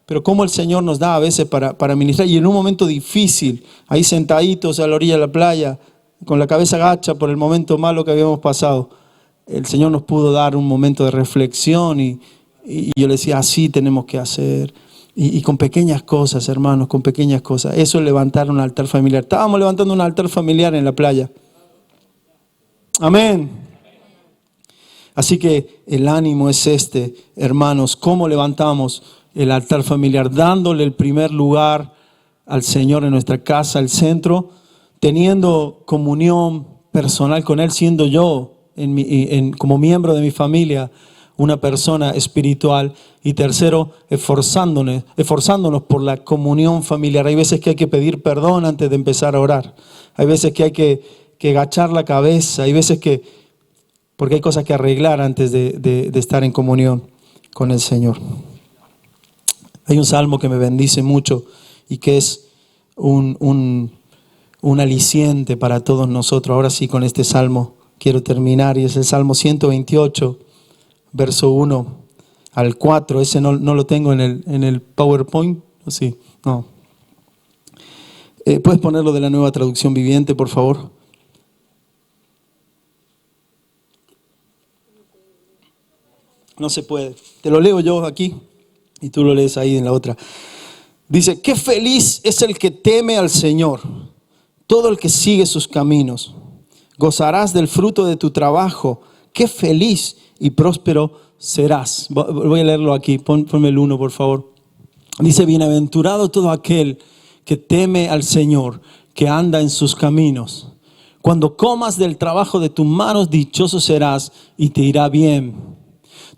Pero cómo el Señor nos da a veces para ministrar. Y en un momento difícil, ahí sentaditos a la orilla de la playa, con la cabeza gacha por el momento malo que habíamos pasado, el Señor nos pudo dar un momento de reflexión y yo le decía: así tenemos que hacer. Y con pequeñas cosas, hermanos, con pequeñas cosas. Eso es levantar un altar familiar. Estábamos levantando un altar familiar en la playa. Amén. Así que el ánimo es hermanos. ¿Cómo levantamos el altar familiar? Dándole el primer lugar al Señor en nuestra casa, el centro, teniendo comunión personal con Él, siendo yo como miembro de mi familia una persona espiritual. Y tercero, esforzándonos por la comunión familiar. Hay veces que hay que pedir perdón antes de empezar a orar. Hay veces que hay que agachar la cabeza. Hay veces porque hay cosas que arreglar antes de estar en comunión con el Señor. Hay un salmo que me bendice mucho y que es un aliciente para todos nosotros. Ahora sí, con este salmo quiero terminar, y es el Salmo 128, verso 1 al 4. Ese no lo tengo en el PowerPoint. Sí, no. ¿Puedes ponerlo de la Nueva Traducción Viviente, por favor? No se puede. Te lo leo yo aquí y tú lo lees ahí en la otra. Dice: qué feliz es el que teme al Señor, todo el que sigue sus caminos. Gozarás del fruto de tu trabajo. Qué feliz y próspero serás. Voy a leerlo aquí. Ponme el 1, por favor. Dice: bienaventurado todo aquel que teme al Señor, que anda en sus caminos. Cuando comas del trabajo de tus manos, dichoso serás y te irá bien.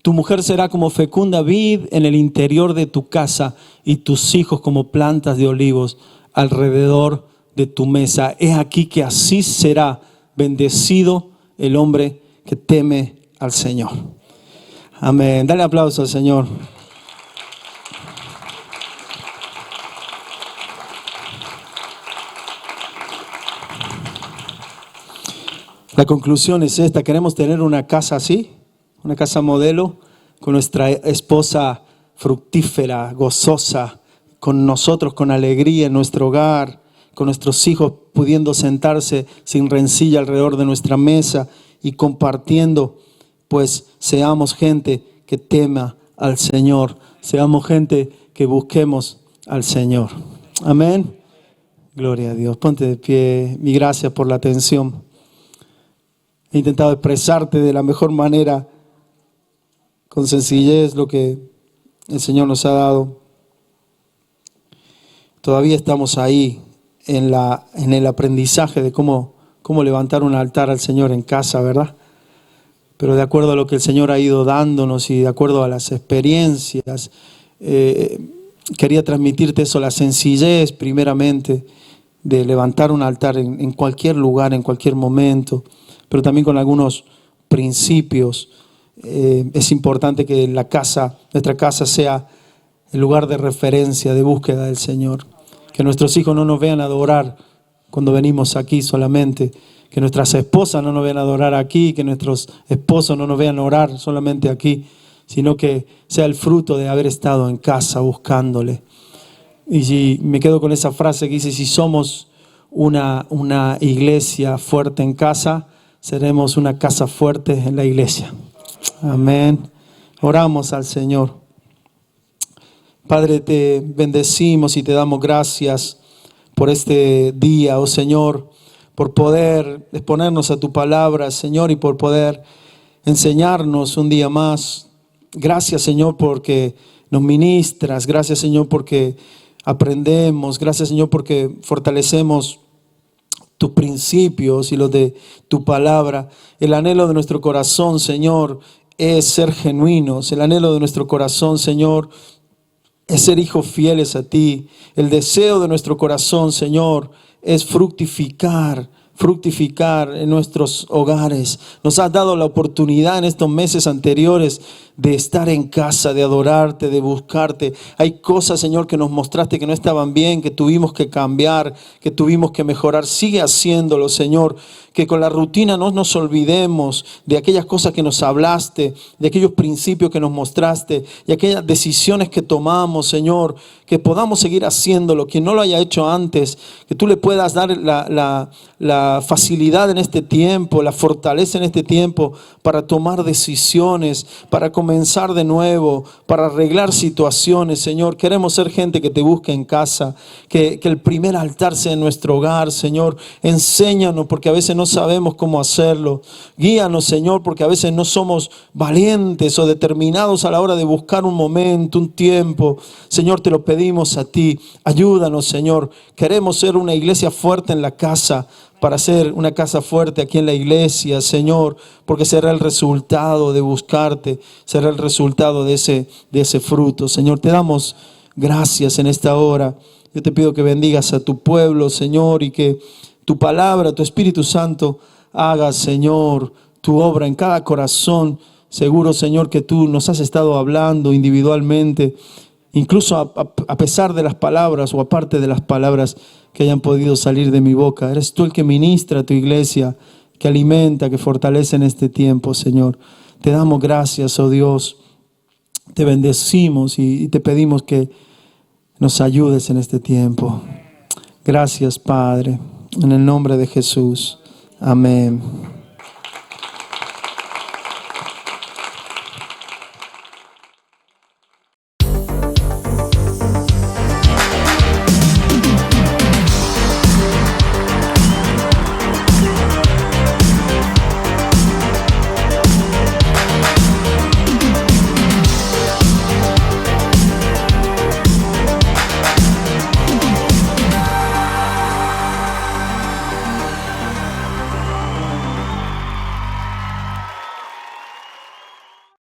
Tu mujer será como fecunda vid en el interior de tu casa, y tus hijos como plantas de olivos alrededor de tu mesa. He aquí que así será bendecido el hombre que teme al Señor. Amén. Dale aplauso al Señor. La conclusión es esta: queremos tener una casa así, una casa modelo, con nuestra esposa fructífera, gozosa, con nosotros con alegría en nuestro hogar, con nuestros hijos pudiendo sentarse sin rencilla alrededor de nuestra mesa y compartiendo. Pues seamos gente que tema al Señor, seamos gente que busquemos al Señor. Amén. Gloria a Dios. Ponte de pie. Mi gracias por la atención. He intentado expresarte de la mejor manera, con sencillez, lo que el Señor nos ha dado. Todavía estamos ahí en el aprendizaje de cómo levantar un altar al Señor en casa, ¿verdad? Pero de acuerdo a lo que el Señor ha ido dándonos y de acuerdo a las experiencias, quería transmitirte eso, la sencillez primeramente de levantar un altar en cualquier lugar, en cualquier momento, pero también con algunos principios. Es importante que nuestra casa sea el lugar de referencia, de búsqueda del Señor. Que nuestros hijos no nos vean adorar cuando venimos aquí solamente. Que nuestras esposas no nos vean adorar aquí, que nuestros esposos no nos vean orar solamente aquí, sino que sea el fruto de haber estado en casa buscándole. Y si me quedo con esa frase que dice, si somos una iglesia fuerte en casa, seremos una casa fuerte en la iglesia. Amén. Oramos al Señor. Padre, te bendecimos y te damos gracias por este día, oh Señor, por poder exponernos a tu palabra, Señor, y por poder enseñarnos un día más. Gracias, Señor, porque nos ministras. Gracias, Señor, porque aprendemos. Gracias, Señor, porque fortalecemos tus principios y los de tu palabra. El anhelo de nuestro corazón, Señor, es ser genuinos. El anhelo de nuestro corazón, Señor, es ser hijos fieles a ti. El deseo de nuestro corazón, Señor, es fructificar en nuestros hogares. Nos has dado la oportunidad en estos meses anteriores de estar en casa, de adorarte, de buscarte. Hay cosas, Señor, que nos mostraste que no estaban bien, que tuvimos que cambiar, que tuvimos que mejorar. Sigue haciéndolo, Señor. Que con la rutina no nos olvidemos de aquellas cosas que nos hablaste, de aquellos principios que nos mostraste y aquellas decisiones que tomamos, Señor. Que podamos seguir haciéndolo. Quien no lo haya hecho antes, que tú le puedas dar la facilidad en este tiempo, la fortaleza en este tiempo para tomar decisiones, para comenzar de nuevo, para arreglar situaciones, Señor. Queremos ser gente que te busque en casa, que el primer altar sea en nuestro hogar, Señor. Enséñanos, porque a veces no sabemos cómo hacerlo. Guíanos, Señor, porque a veces no somos valientes o determinados a la hora de buscar un momento, un tiempo. Señor, te lo pedimos a ti. Ayúdanos, Señor. Queremos ser una iglesia fuerte en la casa, para ser una casa fuerte aquí en la iglesia, Señor, porque será el resultado de buscarte, será el resultado de ese fruto. Señor, te damos gracias en esta hora. Yo te pido que bendigas a tu pueblo, Señor, y que tu palabra, tu Espíritu Santo, haga, Señor, tu obra en cada corazón. Seguro, Señor, que tú nos has estado hablando individualmente, incluso a pesar de las palabras o aparte de las palabras que hayan podido salir de mi boca. Eres tú el que ministra a tu iglesia, que alimenta, que fortalece en este tiempo, Señor. Te damos gracias, oh Dios. Te bendecimos y te pedimos que nos ayudes en este tiempo. Gracias, Padre, en el nombre de Jesús. Amén.